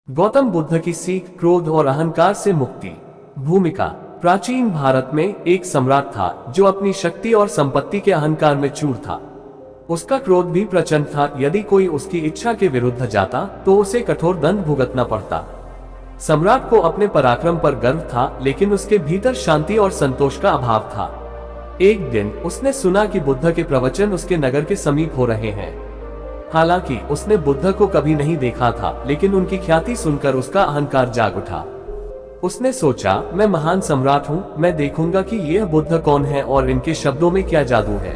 गौतम बुद्ध की सीख, क्रोध और अहंकार से मुक्ति। भूमिका। प्राचीन भारत में एक सम्राट था जो अपनी शक्ति और संपत्ति के अहंकार में चूर था। उसका क्रोध भी प्रचंड था। यदि कोई उसकी इच्छा के विरुद्ध जाता तो उसे कठोर दंड भुगतना पड़ता। सम्राट को अपने पराक्रम पर गर्व था, लेकिन उसके भीतर शांति और संतोष का अभाव था। एक दिन उसने सुना कि बुद्ध के प्रवचन उसके नगर के समीप हो रहे हैं। हालांकि उसने बुद्ध को कभी नहीं देखा था, लेकिन उनकी ख्याति सुनकर उसका अहंकार जाग उठा। उसने सोचा, मैं महान सम्राट हूँ, मैं देखूंगा कि यह बुद्ध कौन है और इनके शब्दों में क्या जादू है।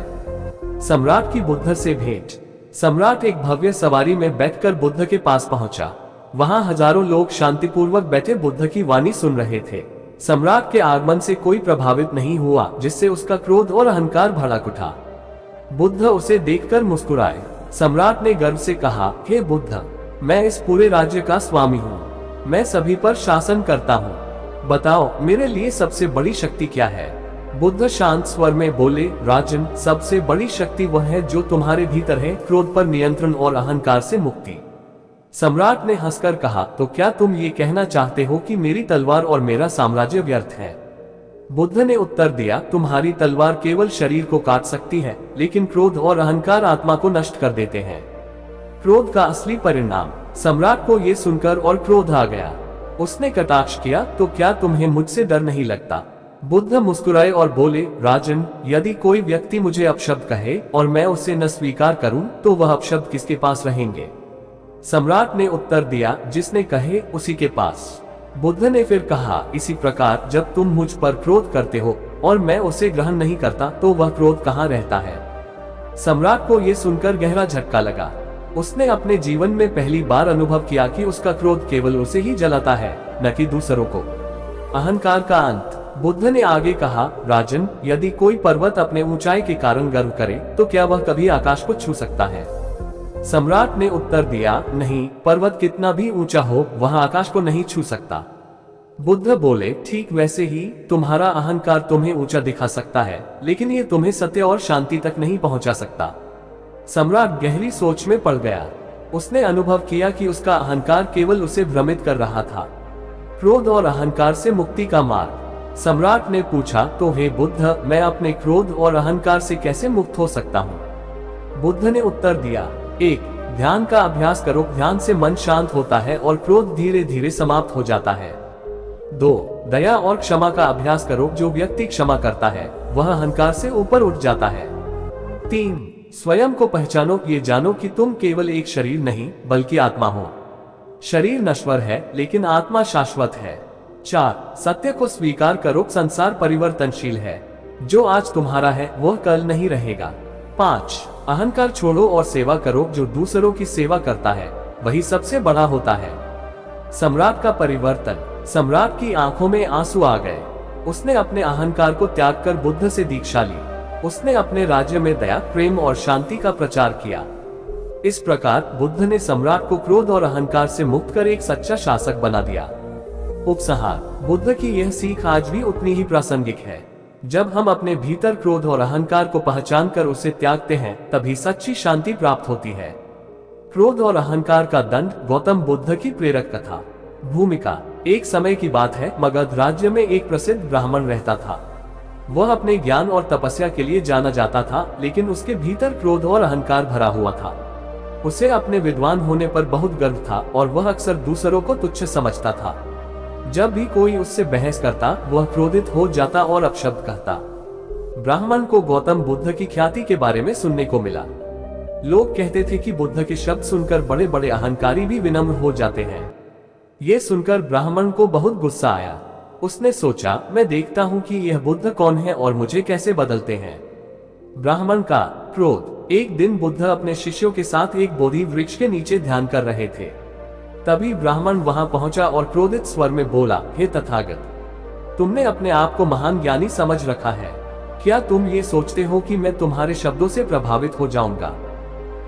सम्राट की बुद्ध से भेंट। सम्राट एक भव्य सवारी में बैठकर बुद्ध के पास पहुंचा। वहां हजारों लोग शांतिपूर्वक बैठे बुद्ध की वाणी सुन रहे थे। सम्राट के आगमन से कोई प्रभावित नहीं हुआ, जिससे उसका क्रोध और अहंकार भड़क उठा। बुद्ध उसे देखकर मुस्कुराए। सम्राट ने गर्व से कहा, हे बुद्ध, मैं इस पूरे राज्य का स्वामी हूँ। मैं सभी पर शासन करता हूँ। बताओ, मेरे लिए सबसे बड़ी शक्ति क्या है? बुद्ध शांत स्वर में बोले, राजन, सबसे बड़ी शक्ति वह है जो तुम्हारे भीतर है, क्रोध पर नियंत्रण और अहंकार से मुक्ति। सम्राट ने हंसकर कहा, तो क्या तुम ये कहना चाहते हो कि मेरी तलवार और मेरा साम्राज्य व्यर्थ है? बुद्ध ने उत्तर दिया, तुम्हारी तलवार केवल शरीर को काट सकती है, लेकिन क्रोध और अहंकार आत्मा को नष्ट कर देते हैं। क्रोध का असली परिणाम। सम्राट को ये सुनकर और क्रोध आ गया। उसने कटाक्ष किया, तो क्या तुम्हें मुझसे डर नहीं लगता? बुद्ध मुस्कुराए और बोले, राजन, यदि कोई व्यक्ति मुझे अपशब्द कहे और मैं उसे न स्वीकार करूं, तो वह अपशब्द किसके पास रहेंगे? सम्राट ने उत्तर दिया, जिसने कहे उसी के पास। बुद्ध ने फिर कहा, इसी प्रकार जब तुम मुझ पर क्रोध करते हो और मैं उसे ग्रहण नहीं करता, तो वह क्रोध कहाँ रहता है? सम्राट को यह सुनकर गहरा झटका लगा। उसने अपने जीवन में पहली बार अनुभव किया कि उसका क्रोध केवल उसे ही जलाता है, न कि दूसरों को। अहंकार का अंत। बुद्ध ने आगे कहा, राजन, यदि कोई पर्वत अपने ऊंचाई के कारण गर्व करे, तो क्या वह कभी आकाश को छू सकता है? सम्राट ने उत्तर दिया, नहीं, पर्वत कितना भी ऊंचा हो, वह आकाश को नहीं छू सकता। बुद्ध बोले, ठीक वैसे ही तुम्हारा अहंकार तुम्हें ऊंचा दिखा सकता है, लेकिन ये तुम्हें सत्य और शांति तक नहीं पहुंचा सकता। सम्राट गहरी सोच में पड़ गया। उसने अनुभव किया कि उसका अहंकार केवल उसे भ्रमित कर रहा था। क्रोध और अहंकार से मुक्ति का मार्ग। सम्राट ने पूछा, तो हे बुद्ध, मैं अपने क्रोध और अहंकार से कैसे मुक्त हो सकता हूँ? बुद्ध ने उत्तर दिया, 1. ध्यान का अभ्यास करो। ध्यान से मन शांत होता है और क्रोध धीरे धीरे समाप्त हो जाता है। 2. दया और क्षमा का अभ्यास करो। जो व्यक्ति क्षमा करता है वह अहंकार से ऊपर उठ जाता है। 3. स्वयं को पहचानो। ये जानो कि तुम केवल एक शरीर नहीं, बल्कि आत्मा हो। शरीर नश्वर है, लेकिन आत्मा शाश्वत है। 4. सत्य को स्वीकार करो। संसार परिवर्तनशील है। जो आज तुम्हारा है वह कल नहीं रहेगा। 5. अहंकार छोड़ो और सेवा करो। जो दूसरों की सेवा करता है वही सबसे बड़ा होता है। सम्राट का परिवर्तन। सम्राट की आंखों में आंसू आ गए। उसने अपने अहंकार को त्याग कर बुद्ध से दीक्षा ली। उसने अपने राज्य में दया, प्रेम और शांति का प्रचार किया। इस प्रकार बुद्ध ने सम्राट को क्रोध और अहंकार से मुक्त कर एक सच्चा शासक बना दिया। उपसंहार। बुद्ध की यह सीख आज भी उतनी ही प्रासंगिक है। जब हम अपने भीतर क्रोध और अहंकार को पहचान कर उसे त्यागते हैं, तभी सच्ची शांति प्राप्त होती है। क्रोध और अहंकार का दंड। गौतम बुद्ध की प्रेरक कथा। भूमिका। एक समय की बात है, मगध राज्य में एक प्रसिद्ध ब्राह्मण रहता था। वह अपने ज्ञान और तपस्या के लिए जाना जाता था, लेकिन उसके भीतर क्रोध और अहंकार भरा हुआ था। उसे अपने विद्वान होने पर बहुत गर्व था और वह अक्सर दूसरों को तुच्छ समझता था। जब भी कोई उससे बहस करता, वह क्रोधित हो जाता और अपशब्द कहता। ब्राह्मण को गौतम बुद्ध की ख्याति के बारे में सुनने को मिला। लोग कहते थे कि बुद्ध के शब्द सुनकर बड़े बड़े अहंकारी भी विनम्र हो जाते हैं। ये सुनकर ब्राह्मण को बहुत गुस्सा आया। उसने सोचा, मैं देखता हूँ कि यह बुद्ध कौन है और मुझे कैसे बदलते हैं। ब्राह्मण का क्रोध। एक दिन बुद्ध अपने शिष्यों के साथ एक बोधि वृक्ष के नीचे ध्यान कर रहे थे। तभी ब्राह्मण वहां पहुंचा और क्रोधित स्वर में बोला, हे तथागत, तुमने अपने आप को महान ज्ञानी समझ रखा है। क्या तुम ये सोचते हो कि मैं तुम्हारे शब्दों से प्रभावित हो जाऊंगा?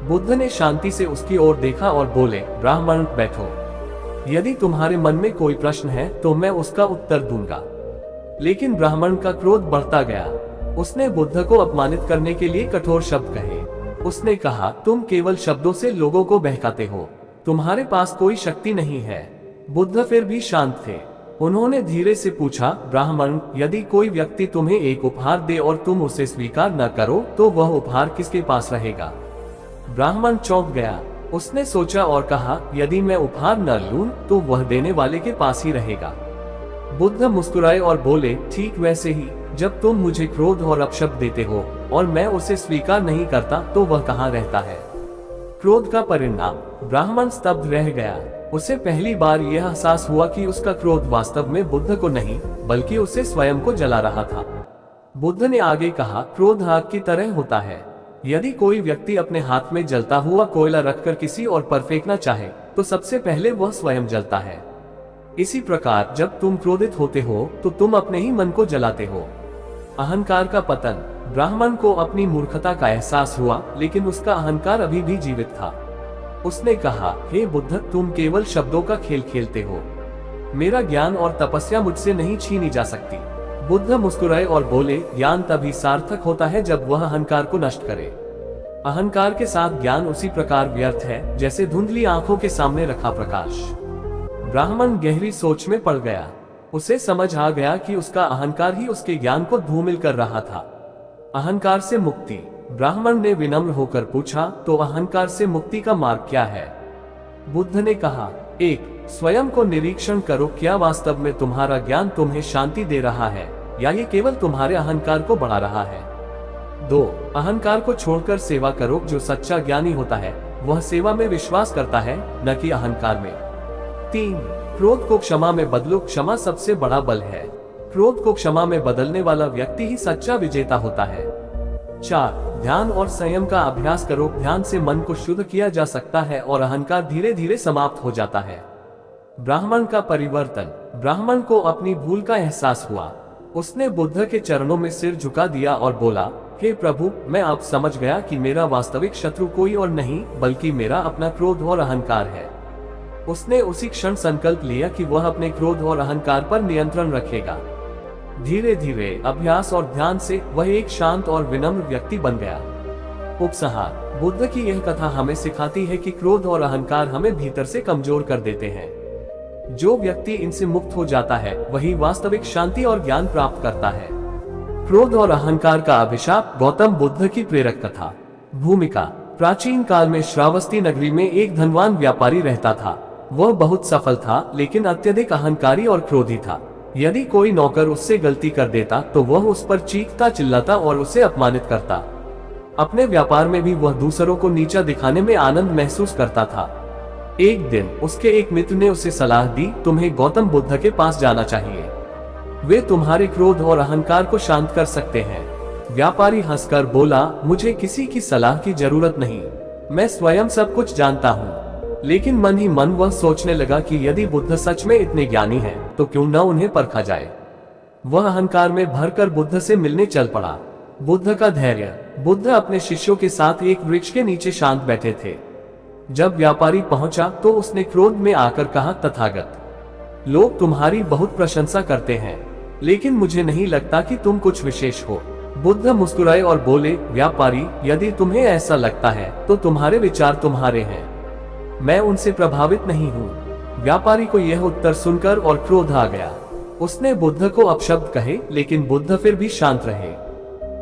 बुद्ध ने शांति से उसकी ओर देखा और बोले, ब्राह्मण, बैठो। यदि तुम्हारे मन में कोई प्रश्न है तो मैं उसका उत्तर दूंगा। लेकिन ब्राह्मण का क्रोध बढ़ता गया। उसने बुद्ध को अपमानित करने के लिए कठोर शब्द कहे। उसने कहा, तुम केवल शब्दों से लोगों को बहकाते हो। तुम्हारे पास कोई शक्ति नहीं है। बुद्ध फिर भी शांत थे। उन्होंने धीरे से पूछा, ब्राह्मण, यदि कोई व्यक्ति तुम्हें एक उपहार दे और तुम उसे स्वीकार न करो तो वह उपहार किसके पास रहेगा? ब्राह्मण चौंक गया। उसने सोचा और कहा, यदि मैं उपहार न लूं तो वह देने वाले के पास ही रहेगा। बुद्ध मुस्कुराए और बोले, ठीक वैसे ही जब तुम मुझे क्रोध और अपशब्द देते हो और मैं उसे स्वीकार नहीं करता तो वह कहाँ रहता है? क्रोध का परिणाम। ब्राह्मण स्तब्ध रह गया। उसे पहली बार यह एहसास हुआ कि उसका क्रोध वास्तव में बुद्ध को नहीं बल्कि उसे स्वयं को जला रहा था। बुद्ध ने आगे कहा, क्रोध आग की तरह होता है। यदि कोई व्यक्ति अपने हाथ में जलता हुआ कोयला रखकर किसी और पर फेंकना चाहे तो सबसे पहले वह स्वयं जलता है। इसी प्रकार जब तुम क्रोधित होते हो तो तुम अपने ही मन को जलाते हो। अहंकार का पतन। ब्राह्मण को अपनी मूर्खता का एहसास हुआ, लेकिन उसका अहंकार अभी भी जीवित था। उसने कहा, हे बुद्ध, तुम केवल शब्दों का खेल खेलते हो। मेरा ज्ञान और तपस्या मुझसे नहीं छीनी जा सकती। बुद्ध मुस्कुराए और बोले, ज्ञान तभी सार्थक होता है जब वह अहंकार को नष्ट करे। अहंकार के साथ ज्ञान उसी प्रकार व्यर्थ है जैसे धुंधली आंखों के सामने रखा प्रकाश। ब्राह्मण गहरी सोच में पड़ गया। उसे समझ आ गया कि उसका अहंकार ही उसके ज्ञान को धूमिल कर रहा था। अहंकार से मुक्ति। ब्राह्मण ने विनम्र होकर पूछा, तो अहंकार से मुक्ति का मार्ग क्या है? बुद्ध ने कहा, 1. स्वयं को निरीक्षण करो, क्या वास्तव में तुम्हारा ज्ञान तुम्हें शांति दे रहा है या ये केवल तुम्हारे अहंकार को बढ़ा रहा है? 2. अहंकार को छोड़कर सेवा करो। जो सच्चा ज्ञानी होता है वह सेवा में विश्वास करता है, न कि अहंकार में। 3. क्रोध को क्षमा में बदलो। क्षमा सबसे बड़ा बल है। क्रोध को क्षमा में बदलने वाला व्यक्ति ही सच्चा विजेता होता है। 4. ध्यान और संयम का अभ्यास करो। ध्यान से मन को शुद्ध किया जा सकता है और अहंकार धीरे धीरे समाप्त हो जाता है। ब्राह्मण का परिवर्तन। ब्राह्मण को अपनी भूल का एहसास हुआ। उसने बुद्ध के चरणों में सिर झुका दिया और बोला, हे प्रभु, मैं अब समझ गया कि मेरा वास्तविक शत्रु कोई और नहीं बल्कि मेरा अपना क्रोध और अहंकार है। उसने उसी क्षण संकल्प लिया कि वह अपने क्रोध और अहंकार पर नियंत्रण रखेगा। धीरे धीरे अभ्यास और ध्यान से वह एक शांत और विनम्र व्यक्ति बन गया। उपसंहार। बुद्ध की यह कथा हमें सिखाती है कि क्रोध और अहंकार हमें भीतर से कमजोर कर देते हैं। जो व्यक्ति इनसे मुक्त हो जाता है वही वास्तविक शांति और ज्ञान प्राप्त करता है। क्रोध और अहंकार का अभिशाप। गौतम बुद्ध की प्रेरक कथा। भूमिका। प्राचीन काल में श्रावस्ती नगरी में एक धनवान व्यापारी रहता था। वह बहुत सफल था लेकिन अत्यधिक अहंकारी और क्रोधी था। यदि कोई नौकर उससे गलती कर देता तो वह उस पर चीखता चिल्लाता और उसे अपमानित करता। अपने व्यापार में भी वह दूसरों को नीचा दिखाने में आनंद महसूस करता था। एक दिन उसके एक मित्र ने उसे सलाह दी, तुम्हें गौतम बुद्ध के पास जाना चाहिए। वे तुम्हारे क्रोध और अहंकार को शांत कर सकते हैं। व्यापारी हंसकर बोला, मुझे किसी की सलाह की जरूरत नहीं, मैं स्वयं सब कुछ जानता हूँ। लेकिन मन ही मन वह सोचने लगा कि यदि बुद्ध सच में इतने ज्ञानी हैं, तो क्यों न उन्हें परखा जाए। वह अहंकार में भरकर बुद्ध से मिलने चल पड़ा। बुद्ध का धैर्य। बुद्ध अपने शिष्यों के साथ एक वृक्ष के नीचे शांत बैठे थे। जब व्यापारी पहुंचा तो उसने क्रोध में आकर कहा, तथागत, लोग तुम्हारी बहुत प्रशंसा करते हैं, लेकिन मुझे नहीं लगता कि तुम कुछ विशेष हो। बुद्ध मुस्कुराए और बोले, व्यापारी, यदि तुम्हें ऐसा लगता है तो तुम्हारे विचार तुम्हारे हैं, मैं उनसे प्रभावित नहीं हूँ। व्यापारी को यह उत्तर सुनकर और क्रोध आ गया। उसने बुद्ध को अपशब्द कहे, लेकिन बुद्ध फिर भी शांत रहे।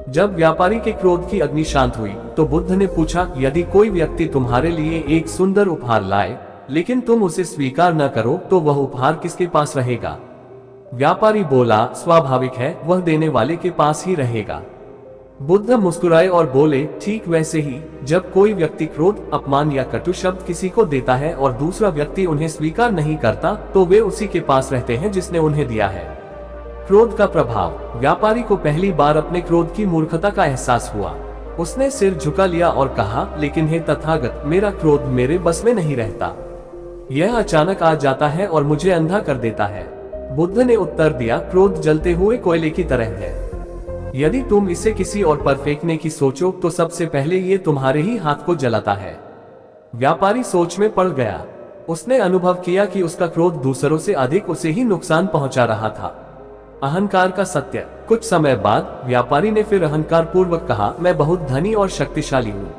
जब व्यापारी के क्रोध की अग्नि शांत हुई तो बुद्ध ने पूछा, यदि कोई व्यक्ति तुम्हारे लिए एक सुंदर उपहार लाए लेकिन तुम उसे स्वीकार न करो तो वह उपहार किसके पास रहेगा? व्यापारी बोला, स्वाभाविक है, वह देने वाले के पास ही रहेगा। बुद्ध मुस्कुराए और बोले, ठीक वैसे ही जब कोई व्यक्ति क्रोध, अपमान या कटु शब्द किसी को देता है और दूसरा व्यक्ति उन्हें स्वीकार नहीं करता तो वे उसी के पास रहते हैं जिसने उन्हें दिया है। क्रोध का प्रभाव। व्यापारी को पहली बार अपने क्रोध की मूर्खता का एहसास हुआ। उसने सिर झुका लिया और कहा, लेकिन हे तथागत, मेरा क्रोध मेरे बस में नहीं रहता। यह अचानक आ जाता है और मुझे अंधा कर देता है। बुद्ध ने उत्तर दिया, क्रोध जलते हुए कोयले की तरह है। यदि तुम इसे किसी और पर फेंकने की सोचो तो सबसे पहले ये तुम्हारे ही हाथ को जलाता है। व्यापारी सोच में पड़ गया। उसने अनुभव किया कि उसका क्रोध दूसरों से अधिक उसे ही नुकसान पहुंचा रहा था। अहंकार का सत्य। कुछ समय बाद व्यापारी ने फिर अहंकार पूर्वक कहा, मैं बहुत धनी और शक्तिशाली हूँ,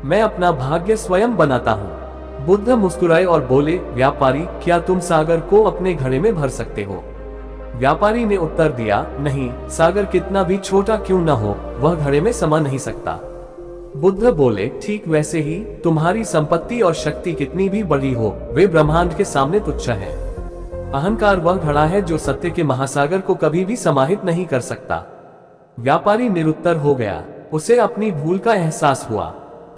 मैं अपना भाग्य स्वयं बनाता हूँ। बुद्ध मुस्कुराए और बोले, व्यापारी, क्या तुम सागर को अपने घड़े में भर सकते हो? व्यापारी ने उत्तर दिया, नहीं, सागर कितना भी छोटा क्यों न हो, वह घड़े में समा नहीं सकता। बुद्ध बोले, ठीक वैसे ही तुम्हारी संपत्ति और शक्ति कितनी भी बड़ी हो, वे ब्रह्मांड के सामने तुच्छ है। अहंकार वह घड़ा है जो सत्य के महासागर को कभी भी समाहित नहीं कर सकता। व्यापारी निरुत्तर हो गया। उसे अपनी भूल का एहसास हुआ।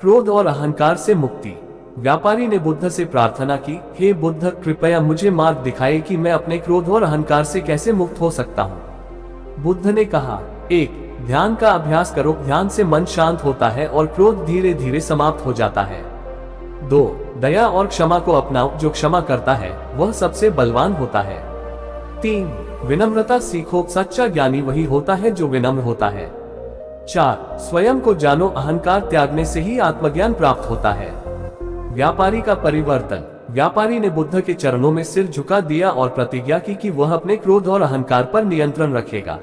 क्रोध और अहंकार से मुक्ति। व्यापारी ने बुद्ध से प्रार्थना की, हे बुद्ध, कृपया मुझे मार्ग दिखाए कि मैं अपने क्रोध और अहंकार से कैसे मुक्त हो सकता हूँ। बुद्ध ने कहा, 1. ध्यान का अभ्यास करो, ध्यान से मन शांत होता है और क्रोध धीरे धीरे समाप्त हो जाता है। 2. दया और क्षमा को अपनाओ, जो क्षमा करता है वह सबसे बलवान होता है। 3. विनम्रता सीखो, सच्चा ज्ञानी वही होता है जो विनम्र होता है। 4. स्वयं को जानो, अहंकार त्यागने से ही आत्मज्ञान प्राप्त होता है। व्यापारी का परिवर्तन। व्यापारी ने बुद्ध के चरणों में सिर झुका दिया और प्रतिज्ञा की कि वह अपने क्रोध और अहंकार पर नियंत्रण रखेगा।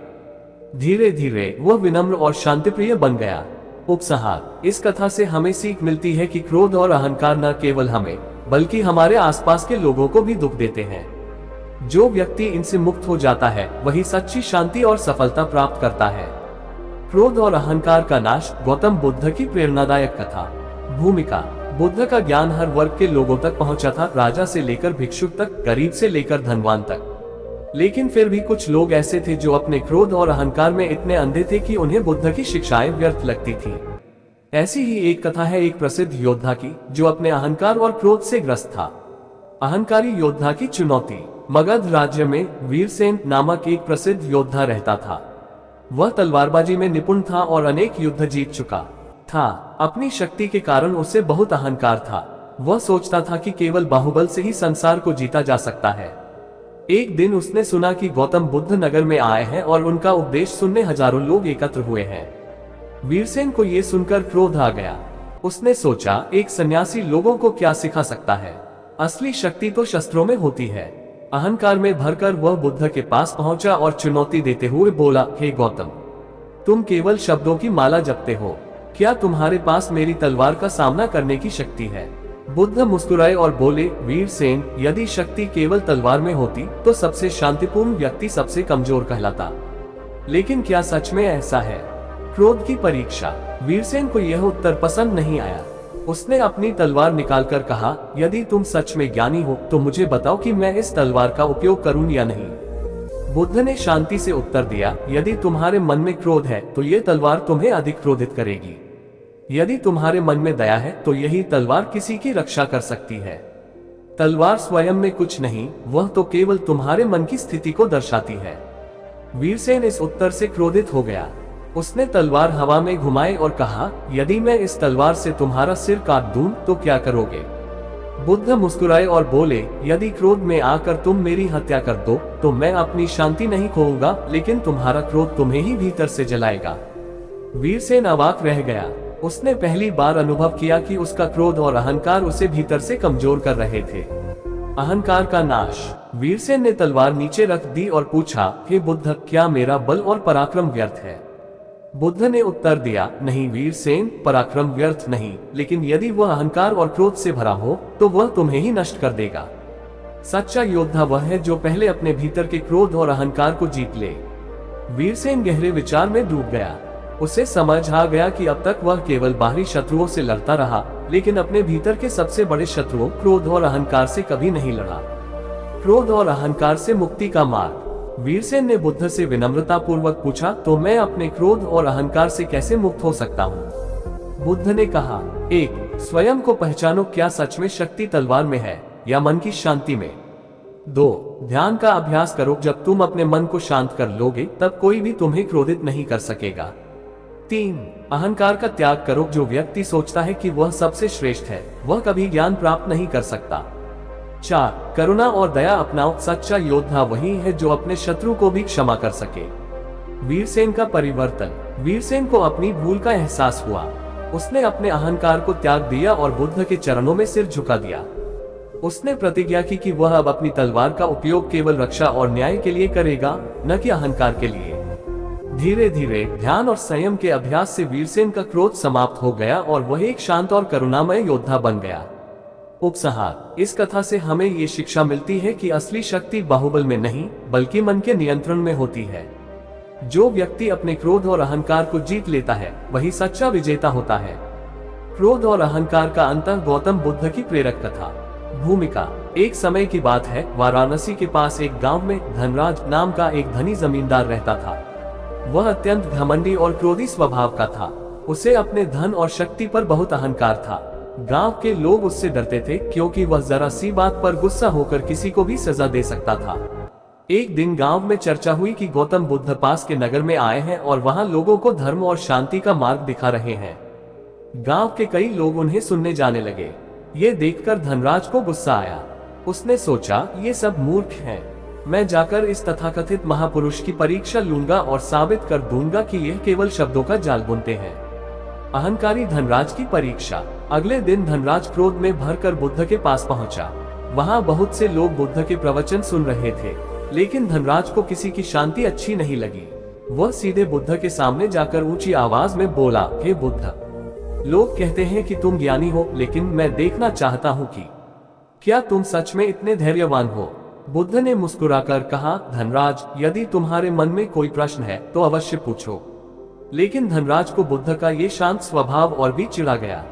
धीरे धीरे वह विनम्र और शांतिप्रिय बन गया। उपसंहार। इस कथा से हमें सीख मिलती है कि क्रोध और अहंकार न केवल हमें बल्कि हमारे आसपास के लोगों को भी दुख देते हैं। जो व्यक्ति इनसे मुक्त हो जाता है वही सच्ची शांति और सफलता प्राप्त करता है। क्रोध और अहंकार का नाश। गौतम बुद्ध की प्रेरणादायक कथा। भूमिका। बुद्ध का ज्ञान हर वर्ग के लोगों तक पहुंचा था, राजा से लेकर भिक्षुक तक, गरीब से लेकर धनवान तक। लेकिन फिर भी कुछ लोग ऐसे थे जो अपने क्रोध और अहंकार में इतने अंधे थे कि उन्हें बुद्ध की शिक्षाएं व्यर्थ लगती थी। ऐसी ही एक कथा है एक प्रसिद्ध योद्धा की जो अपने अहंकार और क्रोध से ग्रस्त था। अहंकारी योद्धा की चुनौती। मगध राज्य में वीरसेन नामक एक प्रसिद्ध योद्धा रहता था। वह तलवारबाजी में निपुण था और अनेक युद्ध जीत चुका था। अपनी शक्ति के कारण उसे बहुत अहंकार था। वह सोचता था कि केवल बाहुबल से ही संसार को जीता जा सकता है। एक दिन उसने सुना कि गौतम बुद्ध नगर में आए हैं और उनका उपदेश सुनने हजारों लोग एकत्र हुए हैं। वीरसेन को यह सुनकर क्रोध आ गया। उसने सोचा, एक सन्यासी लोगों को क्या सिखा सकता है? असली शक्ति तो शस्त्रों में होती है। अहंकार में भरकर वह बुद्ध के पास पहुंचा और चुनौती देते हुए बोला, हे गौतम, तुम केवल शब्दों की माला जपते हो, क्या तुम्हारे पास मेरी तलवार का सामना करने की शक्ति है? बुद्ध मुस्कुराए और बोले, वीरसेन, यदि शक्ति केवल तलवार में होती तो सबसे शांतिपूर्ण व्यक्ति सबसे कमजोर कहलाता। लेकिन क्या सच में ऐसा है? क्रोध की परीक्षा। वीरसेन को यह उत्तर पसंद नहीं आया। उसने अपनी तलवार निकालकर कहा, यदि तुम सच में ज्ञानी हो तो मुझे बताओ कि मैं इस तलवार का उपयोग करूं या नहीं। बुद्ध ने शांति से उत्तर दिया, यदि तुम्हारे मन में क्रोध है तो ये तलवार तुम्हें अधिक क्रोधित करेगी। यदि तुम्हारे मन में दया है तो यही तलवार किसी की रक्षा कर सकती है। तलवार स्वयं में कुछ नहीं, वह तो केवल तुम्हारे मन की स्थिति को दर्शाती है। वीरसेन इस उत्तर से क्रोधित हो गया। उसने तलवार हवा में घुमाई और कहा, यदि मैं इस तलवार से तुम्हारा सिर काट दूं तो क्या करोगे? बुद्ध मुस्कुराए और बोले, यदि क्रोध में आकर तुम मेरी हत्या कर दो तो मैं अपनी शांति नहीं खोऊंगा, लेकिन तुम्हारा क्रोध तुम्हें ही भीतर से जलाएगा। वीरसेन अवाक रह गया। उसने पहली बार अनुभव किया कि उसका क्रोध और अहंकार उसे भीतर से कमजोर कर रहे थे। अहंकार का नाश। वीरसेन ने तलवार नीचे रख दी और पूछा, हे बुद्ध, क्या मेरा बल और पराक्रम व्यर्थ है? बुद्ध ने उत्तर दिया, नहीं वीरसेन, पराक्रम व्यर्थ नहीं, लेकिन यदि वह अहंकार और क्रोध से भरा हो तो वह तुम्हें ही नष्ट कर देगा। सच्चा योद्धा वह है जो पहले अपने भीतर के क्रोध और अहंकार को जीत ले। वीरसेन गहरे विचार में डूब गया। उसे समझ आ गया कि अब तक वह केवल बाहरी शत्रुओं से लड़ता रहा, लेकिन अपने भीतर के सबसे बड़े शत्रुओं क्रोध और अहंकार से कभी नहीं लड़ा। क्रोध और अहंकार से मुक्ति का मार्ग। वीरसेन ने बुद्ध से विनम्रता पूर्वक पूछा, तो मैं अपने क्रोध और अहंकार से कैसे मुक्त हो सकता हूँ? बुद्ध ने कहा, 1. स्वयं को पहचानो, क्या सच में शक्ति तलवार में है या मन की शांति में? 2. ध्यान का अभ्यास करो, जब तुम अपने मन को शांत कर लोगे तब कोई भी तुम्हें क्रोधित नहीं कर सकेगा। 3. अहंकार का त्याग करो, जो व्यक्ति सोचता है कि वह सबसे श्रेष्ठ है वह कभी ज्ञान प्राप्त नहीं कर सकता। 4. करुणा और दया अपनाओ, सच्चा योद्धा वही है जो अपने शत्रु को भी क्षमा कर सके। वीरसेन का परिवर्तन। वीरसेन को अपनी भूल का एहसास हुआ। उसने अपने अहंकार को त्याग दिया और बुद्ध के चरणों में सिर झुका दिया। उसने प्रतिज्ञा की कि वह अब अपनी तलवार का उपयोग केवल रक्षा और न्याय के लिए करेगा, न कि अहंकार के लिए। धीरे धीरे ध्यान और संयम के अभ्यास से वीरसेन का क्रोध समाप्त हो गया और वह एक शांत और करुणामय योद्धा बन गया। उपसंहार, इस कथा से हमें ये शिक्षा मिलती है कि असली शक्ति बाहुबल में नहीं बल्कि मन के नियंत्रण में होती है। जो व्यक्ति अपने क्रोध और अहंकार को जीत लेता है वही सच्चा विजेता होता है। क्रोध और अहंकार का अंतर गौतम बुद्ध की प्रेरक कथा। भूमिका, एक समय की बात है, वाराणसी के पास एक गांव में धनराज नाम का एक धनी जमींदार रहता था। वह अत्यंत घमंडी और क्रोधी स्वभाव का था। उसे अपने धन और शक्ति पर बहुत अहंकार था। गांव के लोग उससे डरते थे क्योंकि वह जरा सी बात पर गुस्सा होकर किसी को भी सजा दे सकता था। एक दिन गांव में चर्चा हुई कि गौतम बुद्ध पास के नगर में आए हैं और वहां लोगों को धर्म और शांति का मार्ग दिखा रहे हैं। गांव के कई लोग उन्हें सुनने जाने लगे। ये देखकर धनराज को गुस्सा आया। उसने सोचा, ये सब मूर्ख हैं। मैं जाकर इस तथाकथित महापुरुष की परीक्षा लूंगा और साबित कर दूंगा कि यह केवल शब्दों का जाल बुनते हैं। अहंकारी धनराज की परीक्षा। अगले दिन धनराज क्रोध में भरकर बुद्ध के पास पहुंचा। वहां बहुत से लोग बुद्ध के प्रवचन सुन रहे थे, लेकिन धनराज को किसी की शांति अच्छी नहीं लगी। वह सीधे बुद्ध के सामने जाकर ऊंची आवाज में बोला, हे बुद्ध, लोग कहते हैं कि तुम ज्ञानी हो, लेकिन मैं देखना चाहता हूँ कि क्या तुम सच में इतने धैर्यवान हो। बुद्ध ने मुस्कुराकर कहा, धनराज, यदि तुम्हारे मन में कोई प्रश्न है तो अवश्य पूछो। लेकिन धनराज को बुद्ध का ये शांत स्वभाव और भी चिढ़ा गया।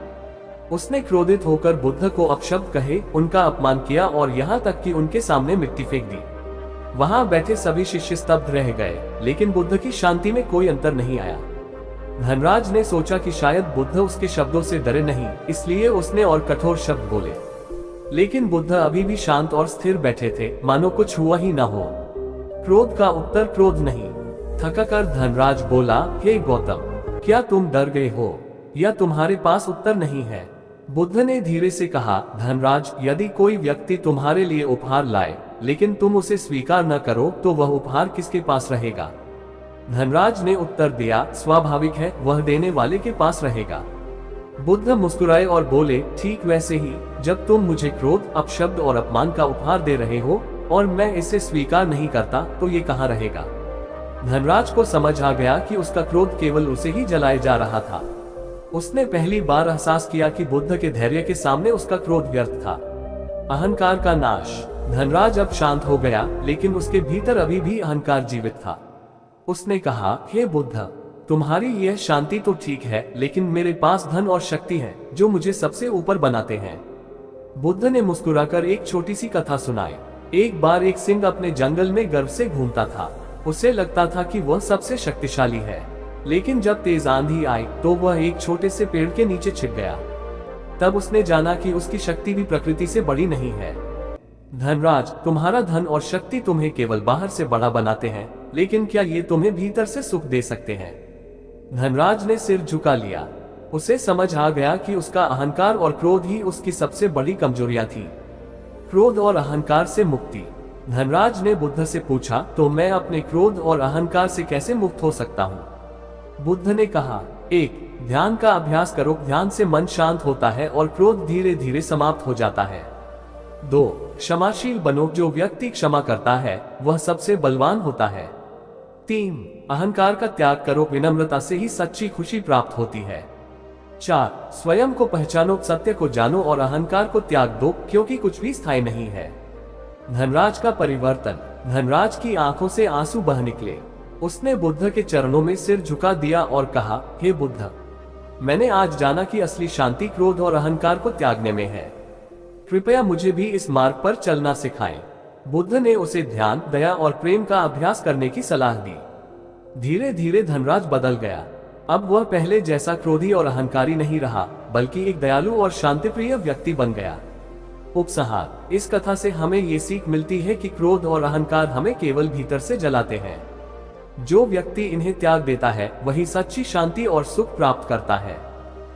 उसने क्रोधित होकर बुद्ध को अपशब्द कहे, उनका अपमान किया और यहाँ तक कि उनके सामने मिट्टी फेंक दी। वहां बैठे सभी शिष्य स्तब्ध रह गए, लेकिन बुद्ध की शांति में कोई अंतर नहीं आया। धनराज ने सोचा कि शायद बुद्ध उसके शब्दों से डरे नहीं, इसलिए उसने और कठोर शब्द बोले। लेकिन बुद्ध अभी भी शांत और स्थिर बैठे थे, मानो कुछ हुआ ही न हो। क्रोध का उत्तर क्रोध नहीं। थकाकर धनराज बोला, हे गौतम, क्या तुम डर गए हो या तुम्हारे पास उत्तर नहीं है। बुद्ध ने धीरे से कहा, धनराज, यदि कोई व्यक्ति तुम्हारे लिए उपहार लाए लेकिन तुम उसे स्वीकार न करो तो वह उपहार किसके पास रहेगा। धनराज ने उत्तर दिया, स्वाभाविक है, वह देने वाले के पास रहेगा। बुद्ध मुस्कुराए और बोले, ठीक वैसे ही जब तुम मुझे क्रोध, अपशब्द और अपमान का उपहार दे रहे हो और मैं इसे स्वीकार नहीं करता तो ये कहाँ रहेगा। धनराज को समझ आ गया कि उसका क्रोध केवल उसे ही जलाए जा रहा था। उसने पहली बार एहसास किया कि बुद्ध के धैर्य के सामने उसका क्रोध व्यर्थ था। अहंकार का नाश। धनराज अब शांत हो गया, लेकिन उसके भीतर अभी भी अहंकार जीवित था। उसने कहा, हे बुद्ध, तुम्हारी यह शांति तो ठीक है, लेकिन मेरे पास धन और शक्ति है जो मुझे सबसे ऊपर बनाते हैं। बुद्ध ने मुस्कुराकर एक छोटी सी कथा सुनाई। एक बार एक सिंह अपने जंगल में गर्व से घूमता था। उसे लगता था कि वह सबसे शक्तिशाली है, लेकिन जब तेज आंधी आई तो वह एक छोटे से पेड़ के नीचे छिप गया। तब उसने जाना कि उसकी शक्ति भी प्रकृति से बड़ी नहीं है। धनराज, तुम्हारा धन और शक्ति तुम्हें केवल बाहर से बड़ा बनाते हैं, लेकिन क्या ये तुम्हें भीतर से सुख दे सकते हैं। धनराज ने सिर झुका लिया। उसे समझ आ गया कि उसका अहंकार और क्रोध ही उसकी सबसे बड़ी कमजोरियां थी। क्रोध और अहंकार से मुक्ति। धनराज ने बुद्ध से पूछा, तो मैं अपने क्रोध और अहंकार से कैसे मुक्त हो सकता हूँ। बुद्ध ने कहा, 1. ध्यान का अभ्यास करो, ध्यान से मन शांत होता है और क्रोध धीरे धीरे समाप्त हो जाता है। 2. क्षमाशील बनो, जो व्यक्ति क्षमा करता है वह सबसे बलवान होता है। 3. अहंकार का त्याग करो, विनम्रता से ही सच्ची खुशी प्राप्त होती है। 4. स्वयं को पहचानो, सत्य को जानो और अहंकार को त्याग दो, क्योंकि कुछ भी स्थायी नहीं है। धनराज का परिवर्तन। धनराज की आंखों से आंसू बह निकले। उसने बुद्ध के चरणों में सिर झुका दिया और कहा, हे बुद्ध, मैंने आज जाना कि असली शांति क्रोध और अहंकार को त्यागने में है। कृपया मुझे भी इस मार्ग पर चलना सिखाएं। बुद्ध ने उसे ध्यान, दया और प्रेम का अभ्यास करने की सलाह दी। धीरे धीरे धनराज बदल गया। अब वह पहले जैसा क्रोधी और अहंकारी नहीं रहा, बल्कि एक दयालु और शांतिप्रिय व्यक्ति बन गया। उपसंहार। इस कथा से हमें ये सीख मिलती है कि क्रोध और अहंकार हमें केवल भीतर से जलाते हैं। जो व्यक्ति इन्हें त्याग देता है वही सच्ची शांति और सुख प्राप्त करता है।